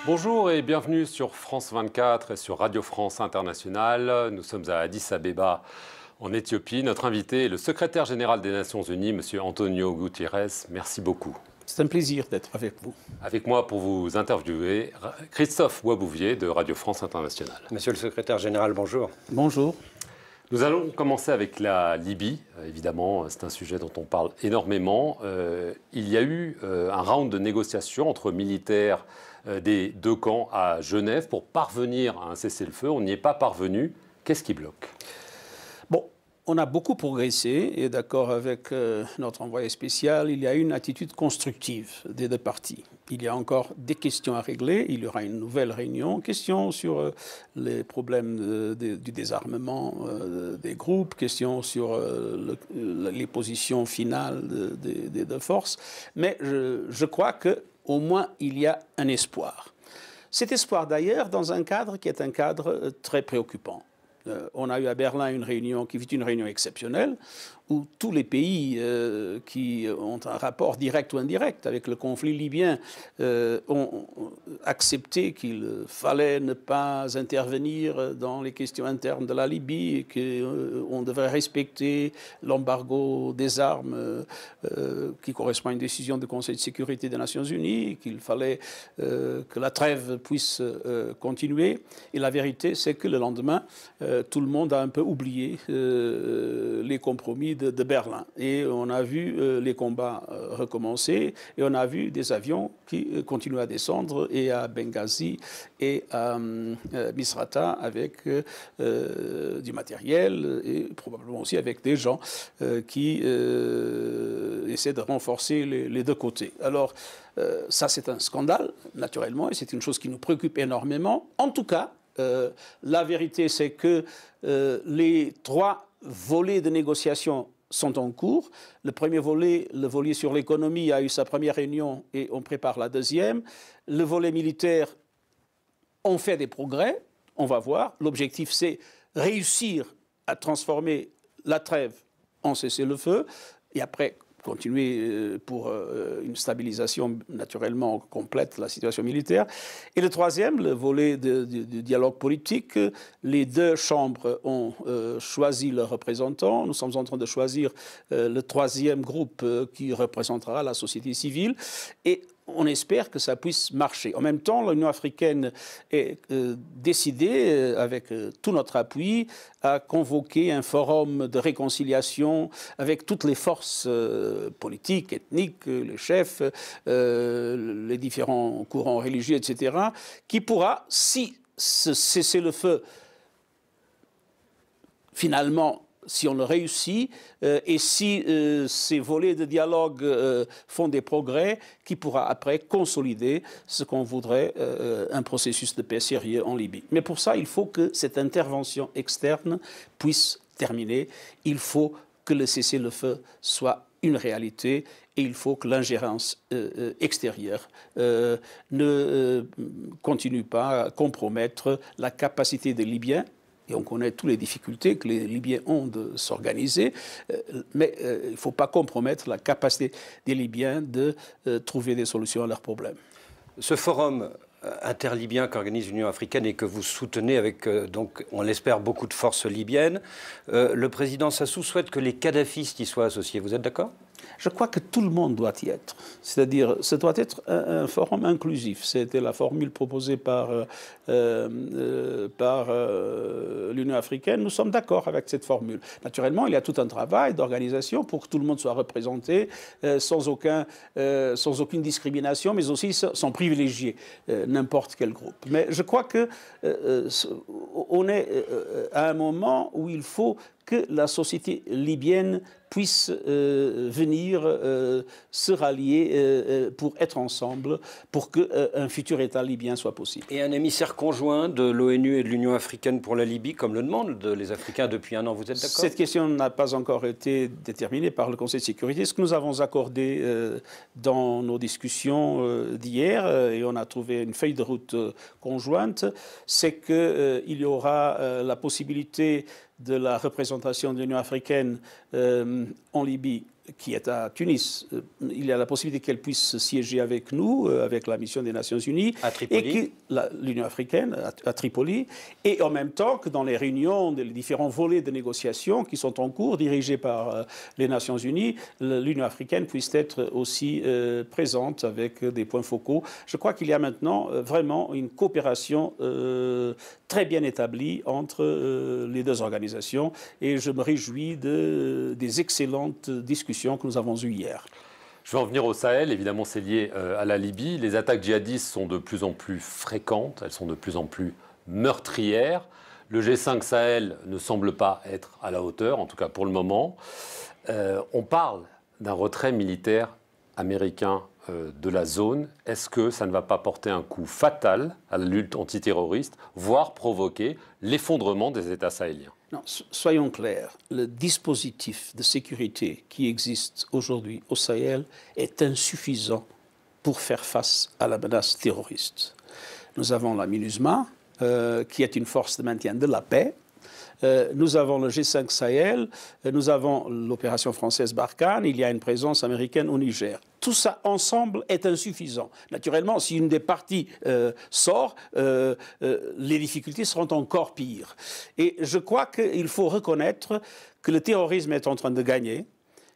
Bonjour et bienvenue sur France 24 et sur Radio France Internationale. Nous sommes à Addis Abeba, en Éthiopie. Notre invité est le secrétaire général des Nations Unies, M. Antonio Guterres. Merci beaucoup. C'est un plaisir d'être avec vous. Avec moi pour vous interviewer, Christophe Wabouvier de Radio France Internationale. Monsieur le secrétaire général, bonjour. Bonjour. Nous allons commencer avec la Libye. Évidemment, c'est un sujet dont on parle énormément. Il y a eu un round de négociations entre militaires des deux camps à Genève pour parvenir à un cessez-le-feu. On n'y est pas parvenu. Qu'est-ce qui bloque ? Bon, on a beaucoup progressé et d'accord avec notre envoyé spécial, il y a une attitude constructive des deux parties. Il y a encore des questions à régler. Il y aura une nouvelle réunion. Questions sur les problèmes du désarmement des groupes, questions sur les positions finales des deux forces. Mais je crois qu'au moins il y a un espoir. Cet espoir d'ailleurs dans un cadre qui est un cadre très préoccupant. On a eu à Berlin une réunion qui fut une réunion exceptionnelle où tous les pays qui ont un rapport direct ou indirect avec le conflit libyen ont accepté qu'il fallait ne pas intervenir dans les questions internes de la Libye et qu'on devrait respecter l'embargo des armes qui correspond à une décision du Conseil de sécurité des Nations Unies, qu'il fallait que la trêve puisse continuer. Et la vérité, c'est que le lendemain, tout le monde a un peu oublié les compromis de Berlin. Et on a vu les combats recommencer et on a vu des avions qui continuent à descendre et à Benghazi et à Misrata avec du matériel et probablement aussi avec des gens qui essaient de renforcer les deux côtés. Alors, ça c'est un scandale, naturellement, et c'est une chose qui nous préoccupe énormément. En tout cas, la vérité, c'est que les trois volets de négociation sont en cours. Le premier volet, le volet sur l'économie, a eu sa première réunion et on prépare la deuxième. Le volet militaire, on fait des progrès, on va voir. L'objectif, c'est réussir à transformer la trêve en cessez-le-feu et après continuer pour une stabilisation naturellement complète de la situation militaire. Et le troisième, le volet du dialogue politique, les deux chambres ont choisi leurs représentants. Nous sommes en train de choisir le troisième groupe qui représentera la société civile. Et on espère que ça puisse marcher. En même temps, l'Union africaine est décidée, avec tout notre appui, à convoquer un forum de réconciliation avec toutes les forces politiques, ethniques, les chefs, les différents courants religieux, etc., qui pourra, si ce cessez-le-feu, finalement, si on le réussit, et si ces volets de dialogue font des progrès, qui pourra après consolider ce qu'on voudrait, un processus de paix sérieux en Libye. Mais pour ça, il faut que cette intervention externe puisse terminer. Il faut que le cessez-le-feu soit une réalité et il faut que l'ingérence extérieure ne continue pas à compromettre la capacité des Libyens. Et on connaît toutes les difficultés que les Libyens ont de s'organiser, mais il ne faut pas compromettre la capacité des Libyens de trouver des solutions à leurs problèmes. Ce forum interlibyen qu'organise l'Union africaine et que vous soutenez avec, donc, on l'espère, beaucoup de forces libyennes, le président Sassou souhaite que les kadhafistes y soient associés. Vous êtes d'accord ? Je crois que tout le monde doit y être. C'est-à-dire, ce doit être un forum inclusif. C'était la formule proposée par l'Union africaine. Nous sommes d'accord avec cette formule. Naturellement, il y a tout un travail d'organisation pour que tout le monde soit représenté sans aucune discrimination, mais aussi sans privilégier n'importe quel groupe. Mais je crois qu'on est à un moment où il faut que la société libyenne puisse venir se rallier pour être ensemble, pour qu'un futur État libyen soit possible. Et un émissaire conjoint de l'ONU et de l'Union africaine pour la Libye, comme le demandent les Africains depuis un an, vous êtes d'accord ? Cette question n'a pas encore été déterminée par le Conseil de sécurité. Ce que nous avons accordé dans nos discussions d'hier, et on a trouvé une feuille de route conjointe, c'est qu'il y aura la possibilité de la représentation de l'Union africaine en Libye qui est à Tunis, il y a la possibilité qu'elle puisse siéger avec nous, avec la mission des Nations Unies, à Tripoli. et l'Union africaine à Tripoli, et en même temps que dans les réunions des différents volets de négociations qui sont en cours, dirigés par les Nations Unies, l'Union africaine puisse être aussi présente avec des points focaux. Je crois qu'il y a maintenant vraiment une coopération très bien établie entre les deux organisations, et je me réjouis des excellentes discussions que nous avons eues hier. Je vais en venir au Sahel. Évidemment, c'est lié à la Libye. Les attaques djihadistes sont de plus en plus fréquentes, elles sont de plus en plus meurtrières. Le G5 Sahel ne semble pas être à la hauteur, en tout cas pour le moment. On parle d'un retrait militaire américain de la zone. Est-ce que ça ne va pas porter un coup fatal à la lutte antiterroriste, voire provoquer l'effondrement des États sahéliens ? Non, soyons clairs, le dispositif de sécurité qui existe aujourd'hui au Sahel est insuffisant pour faire face à la menace terroriste. Nous avons la MINUSMA, qui est une force de maintien de la paix. Nous avons le G5 Sahel, nous avons l'opération française Barkhane, il y a une présence américaine au Niger. Tout ça ensemble est insuffisant. Naturellement, si une des parties sort, les difficultés seront encore pires. Et je crois qu'il faut reconnaître que le terrorisme est en train de gagner,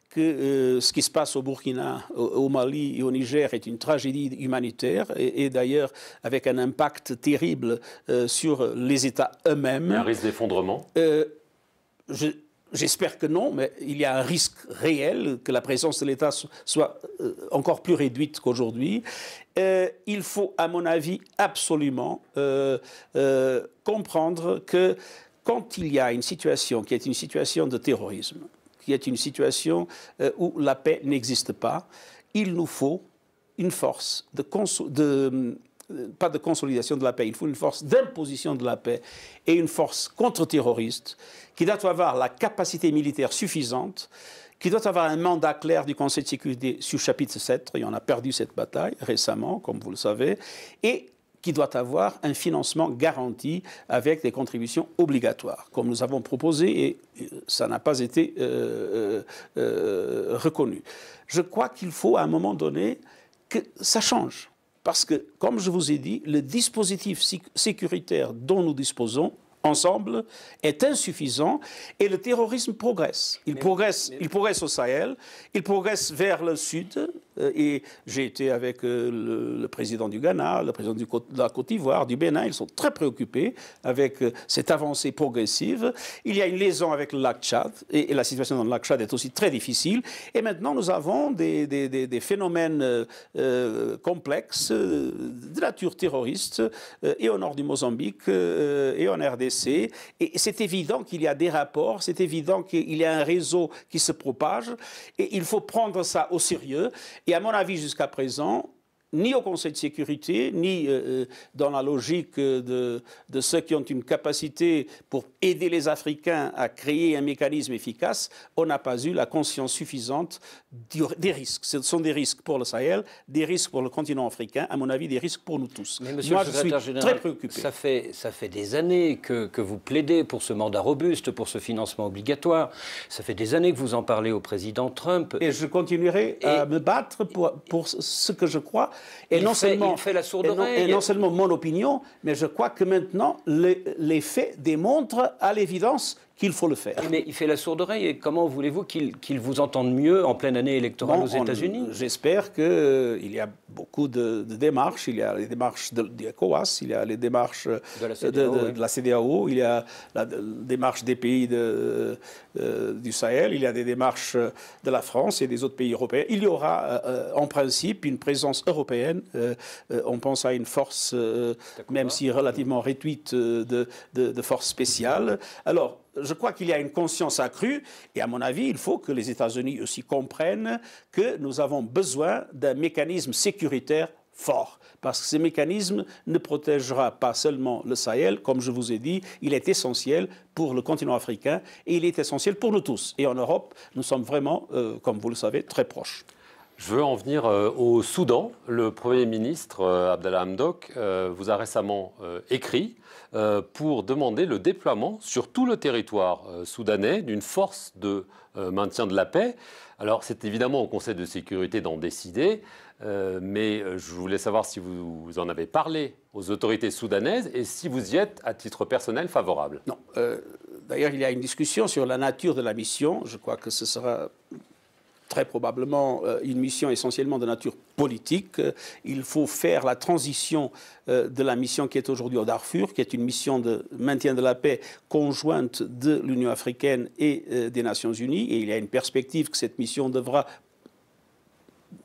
que ce qui se passe au Burkina, au Mali et au Niger est une tragédie humanitaire et d'ailleurs avec un impact terrible sur les États eux-mêmes. Il y a un risque d'effondrement J'espère que non, mais il y a un risque réel que la présence de l'État soit encore plus réduite qu'aujourd'hui. Il faut, à mon avis, absolument comprendre que quand il y a une situation qui est une situation de terrorisme, qui est une situation où la paix n'existe pas, il nous faut une force pas de consolidation de la paix, il faut une force d'imposition de la paix et une force contre-terroriste qui doit avoir la capacité militaire suffisante, qui doit avoir un mandat clair du Conseil de sécurité sur chapitre 7, et on a perdu cette bataille récemment, comme vous le savez, et qui doit avoir un financement garanti avec des contributions obligatoires, comme nous avons proposé, et ça n'a pas été reconnu. Je crois qu'il faut à un moment donné que ça change. Parce que, comme je vous ai dit, le dispositif sécuritaire dont nous disposons ensemble est insuffisant et le terrorisme progresse. Il progresse au Sahel, il progresse vers le sud. Et j'ai été avec le président du Ghana, le président de la Côte d'Ivoire, du Bénin. Ils sont très préoccupés avec cette avancée progressive. Il y a une liaison avec le lac Tchad et la situation dans le lac Tchad est aussi très difficile. Et maintenant, nous avons des phénomènes complexes de nature terroriste et au nord du Mozambique et en RDC. Et c'est évident qu'il y a des rapports, c'est évident qu'il y a un réseau qui se propage et il faut prendre ça au sérieux. Et à mon avis, jusqu'à présent, ni au Conseil de sécurité, ni dans la logique de ceux qui ont une capacité pour aider les Africains à créer un mécanisme efficace, on n'a pas eu la conscience suffisante des risques. Ce sont des risques pour le Sahel, des risques pour le continent africain, à mon avis, des risques pour nous tous. Mais monsieur Moi, le je suis général, très préoccupé. Ça fait des années que vous plaidez pour ce mandat robuste, pour ce financement obligatoire. Ça fait des années que vous en parlez au président Trump. Et je continuerai à me battre pour ce que je crois. Et non seulement mon opinion, mais je crois que maintenant, les faits démontrent à l'évidence qu'il faut le faire. Mais il fait la sourde oreille. Et comment voulez-vous qu'il vous entende mieux en pleine année électorale aux États-Unis ? J'espère qu'il y a beaucoup de démarches. Il y a les démarches de ECOWAS, il y a les démarches de la CEDEAO, il y a la démarche des pays du Sahel, il y a des démarches de la France et des autres pays européens. Il y aura en principe une présence européenne. On pense à une force, même si relativement réduite, de force spéciale. Alors, je crois qu'il y a une conscience accrue et à mon avis, il faut que les États-Unis aussi comprennent que nous avons besoin d'un mécanisme sécuritaire fort. Parce que ce mécanisme ne protégera pas seulement le Sahel, comme je vous ai dit, il est essentiel pour le continent africain et il est essentiel pour nous tous. Et en Europe, nous sommes vraiment, comme vous le savez, très proches. Je veux en venir au Soudan. Le Premier ministre, Abdallah Hamdok, vous a récemment écrit pour demander le déploiement sur tout le territoire soudanais d'une force de maintien de la paix. Alors, c'est évidemment au Conseil de sécurité d'en décider, mais je voulais savoir si vous en avez parlé aux autorités soudanaises et si vous y êtes, à titre personnel, favorable. Non. D'ailleurs, il y a une discussion sur la nature de la mission. Je crois que ce sera très probablement une mission essentiellement de nature politique. Il faut faire la transition de la mission qui est aujourd'hui au Darfour, qui est une mission de maintien de la paix conjointe de l'Union africaine et des Nations Unies. Et il y a une perspective que cette mission devra,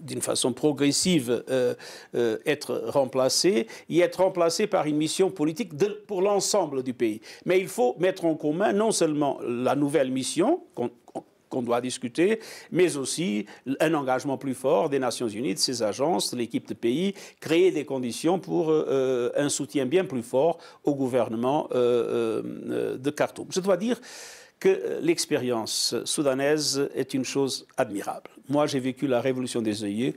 d'une façon progressive, être remplacée par une mission politique pour l'ensemble du pays. Mais il faut mettre en commun non seulement la nouvelle mission qu'on doit discuter, mais aussi un engagement plus fort des Nations Unies, de ses agences, de l'équipe de pays, créer des conditions pour un soutien bien plus fort au gouvernement de Khartoum. Je dois dire que l'expérience soudanaise est une chose admirable. Moi, j'ai vécu la révolution des œillets,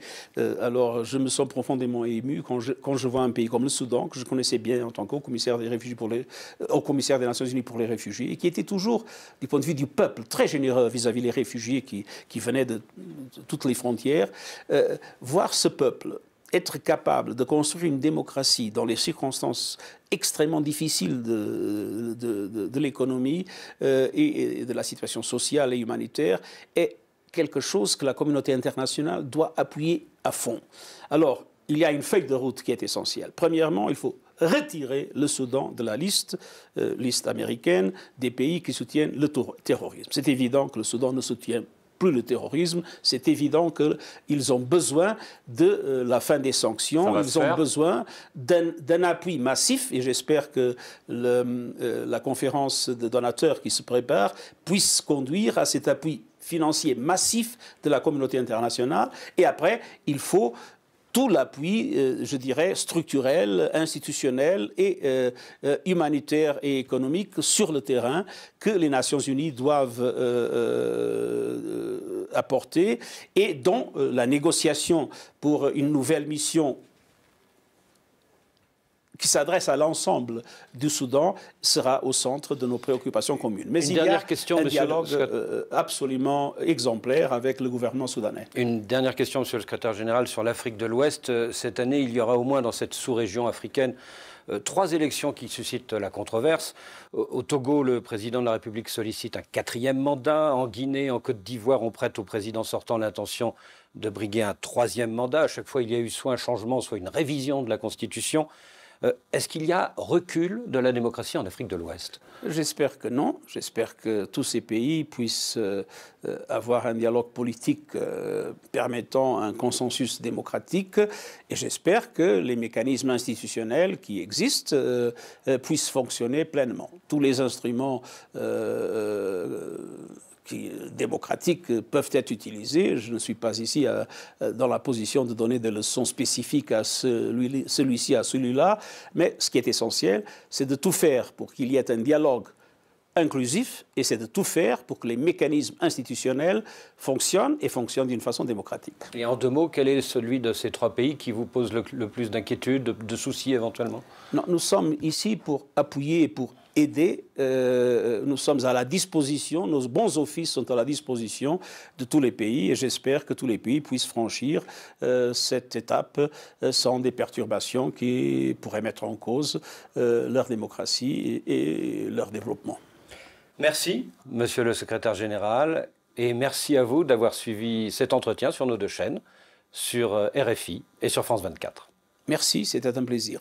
alors je me sens profondément ému quand je vois un pays comme le Soudan, que je connaissais bien en tant qu'haut commissaire des réfugiés au commissaire des Nations Unies pour les réfugiés, et qui était toujours, du point de vue du peuple, très généreux vis-à-vis des réfugiés qui venaient de toutes les frontières. Voir ce peuple être capable de construire une démocratie dans les circonstances extrêmement difficiles de l'économie et de la situation sociale et humanitaire est quelque chose que la communauté internationale doit appuyer à fond. Alors, il y a une feuille de route qui est essentielle. Premièrement, il faut retirer le Soudan de la liste américaine des pays qui soutiennent le terrorisme. C'est évident que le Soudan ne soutient plus le terrorisme, c'est évident qu'ils ont besoin de la fin des sanctions, ils ont besoin d'un appui massif, et j'espère que la conférence de donateurs qui se prépare puisse conduire à cet appui financier massif de la communauté internationale. Et après, il faut tout l'appui, je dirais, structurel, institutionnel et humanitaire et économique sur le terrain que les Nations Unies doivent apporter et dont la négociation pour une nouvelle mission qui s'adresse à l'ensemble du Soudan sera au centre de nos préoccupations communes. Mais il y a un dialogue absolument exemplaire avec le gouvernement soudanais. Une dernière question, Monsieur le Secrétaire général, sur l'Afrique de l'Ouest. Cette année, il y aura au moins dans cette sous-région africaine 3 élections qui suscitent la controverse. Au Togo, le président de la République sollicite un 4e mandat. En Guinée, en Côte d'Ivoire, on prête au président sortant l'intention de briguer un 3e mandat. À chaque fois, il y a eu soit un changement, soit une révision de la Constitution. Est-ce qu'il y a recul de la démocratie en Afrique de l'Ouest? J'espère que non. J'espère que tous ces pays puissent avoir un dialogue politique permettant un consensus démocratique. Et j'espère que les mécanismes institutionnels qui existent puissent fonctionner pleinement. Tous les instruments démocratiques peuvent être utilisés. Je ne suis pas ici dans la position de donner des leçons spécifiques à celui-ci, à celui-là, mais ce qui est essentiel, c'est de tout faire pour qu'il y ait un dialogue inclusif, et c'est de tout faire pour que les mécanismes institutionnels fonctionnent et fonctionnent d'une façon démocratique. Et en 2 mots, quel est celui de ces 3 pays qui vous pose le plus d'inquiétude, de soucis éventuellement? Non, nous sommes ici pour appuyer et pour aider. Nous sommes à la disposition, nos bons offices sont à la disposition de tous les pays, et j'espère que tous les pays puissent franchir cette étape sans des perturbations qui pourraient mettre en cause leur démocratie et leur développement. Merci, Monsieur le Secrétaire général, et merci à vous d'avoir suivi cet entretien sur nos 2 chaînes, sur RFI et sur France 24. Merci, c'était un plaisir.